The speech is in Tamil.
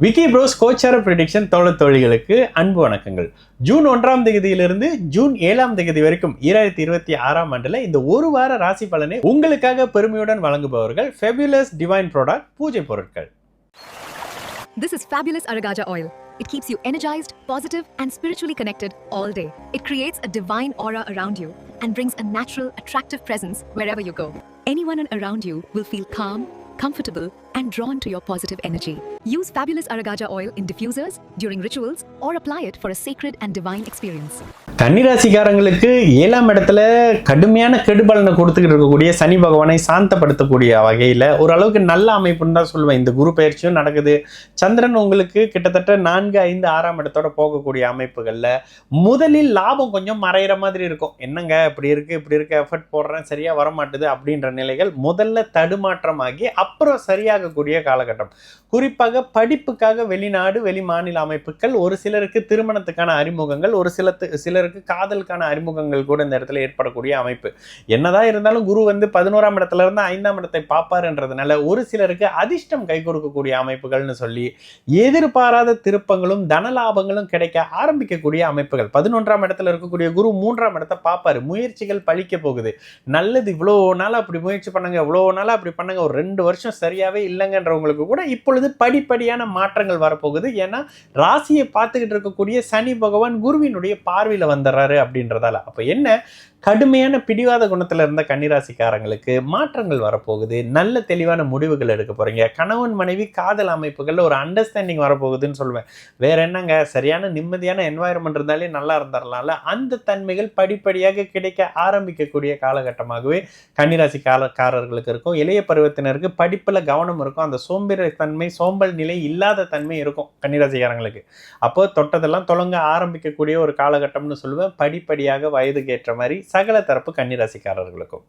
விக்கி ப்ரோஸ் கோச்சார ப்ரெடிக்ஷன் தோழிகளுக்கு அன்பு வணக்கங்கள். ஜூன் 1ஆம் தேதியிலிருந்து ஜூன் 7ஆம் தேதி வரைக்கும் 2026ஆம் ஆண்டுல இந்த ஒரு வார ராசி பலனை உங்களுக்காக பெருமையுடன் வழங்குபவர்கள் ஃபெபுலஸ் டிவைன் ப்ராடக்ட் பூஜை பொருட்கள். This is Fabulous Aragaja oil. It keeps you energized, positive and spiritually connected all day. It creates a divine aura around you and brings a natural, attractive presence wherever you go. Anyone around you will feel calm, comfortable and drawn to your positive energy. Use Fabulous Aragaja oil in diffusers, during rituals or apply it for a sacred and divine experience. கன்னிராசிக்காரங்களுக்கு 7ஆம் இடத்துல கடுமையான கெடுபலனை கொடுத்துக்கிட்டு இருக்கக்கூடிய சனி பகவானை சாந்தப்படுத்தக்கூடிய வகையில் ஓரளவுக்கு நல்ல அமைப்புன்னு தான் சொல்லுவேன். இந்த குரு பயிற்சியும் நடக்குது. சந்திரன் உங்களுக்கு கிட்டத்தட்ட 4, 5, 6ஆம் இடத்தோட போகக்கூடிய அமைப்புகளில் முதலில் லாபம் கொஞ்சம் மறைகிற மாதிரி இருக்கும். என்னங்க இப்படி இருக்கு எஃபர்ட் போடுறேன் சரியா வரமாட்டுது அப்படின்ற நிலைகள் முதல்ல தடுமாற்றமாகி அப்புறம் சரியாகக்கூடிய காலகட்டம். குறிப்பாக படிப்புக்காக வெளிநாடு வெளி மாநில அமைப்புகள், ஒரு சிலருக்கு திருமணத்துக்கான அறிமுகங்கள், ஒரு சிலருக்கு காதலுக்கான அறிமுகங்கள் கூட இந்த இடத்துல ஏற்படக்கூடிய அமைப்பு. என்னதான் இருந்தாலும் குரு 11ஆம் இடத்துல இருந்து 5ஆம் இடத்தை பார்ப்பாருன்றதுனால ஒரு சிலருக்கு அதிர்ஷ்டம் கை கொடுக்கக்கூடிய அமைப்புகள்னு சொல்லி எதிர்பாராத திருப்பங்களும் தனலாபங்களும் கிடைக்க ஆரம்பிக்கக்கூடிய அமைப்புகள். 11ஆம் இடத்துல இருக்கக்கூடிய குரு 3ஆம் இடத்தை பார்ப்பாரு. முயற்சிகள் பழிக்க போகுது. நல்லது, இவ்வளோ நாள் அப்படி முயற்சி பண்ணுங்க, இவ்வளோ நாள் அப்படி பண்ணுங்க, ஒரு 2 வருஷம் சரியாவே இல்லைங்கன்றவங்களுக்கு கூட இப்பொழுது படிப்படியான மாற்றங்கள் வரப்போகுது. ஏன்னா ராசியை பார்த்துக்கிட்டு இருக்கக்கூடிய சனி பகவான் குருவினுடைய பார்வையில வந்துடுறாரு அப்படின்றதால. அப்ப என்ன, கடுமையான பிடிவாத குணத்துல இருந்த கன்னிராசிக்காரங்களுக்கு மாற்றங்கள் வரப்போகுது. நல்ல தெளிவான முடிவுகள் எடுக்க போறீங்க. கணவன் மனைவி காதல் அமைப்புகள்ல ஒரு அண்டர்ஸ்டாண்டிங் வரப்போகுதுன்னு சொல்லுவேன். வேற என்னங்க, சரியான நிம்மதியான என்வாயர்மெண்ட் இருந்தாலே நல்லா இருந்துடலாம்ல. அந்த தன்மைகள் படிப்படியாக கிடைக்க ஆரம்பிக்கக்கூடிய காலகட்டமாகவே கன்னிராசிக்காரர்களுக்கு இருக்கும். இளைய பருவத்தினருக்கு படிப்புல கவனம் இருக்கும். அந்த சோம்பேறித்தன்மை, சோம்பல் நிலை இல்லாத தன்மை இருக்கும் கன்னிராசிக்காரங்களுக்கு. அப்போ தொட்டதெல்லாம் தொடங்க ஆரம்பிக்கக்கூடிய ஒரு காலகட்டம்னு சொல்லுவேன். படிப்படியாக வயதுக்கு ஏற்ற மாதிரி சகல தரப்பு கன்னிராசிக்காரர்களுக்கும்.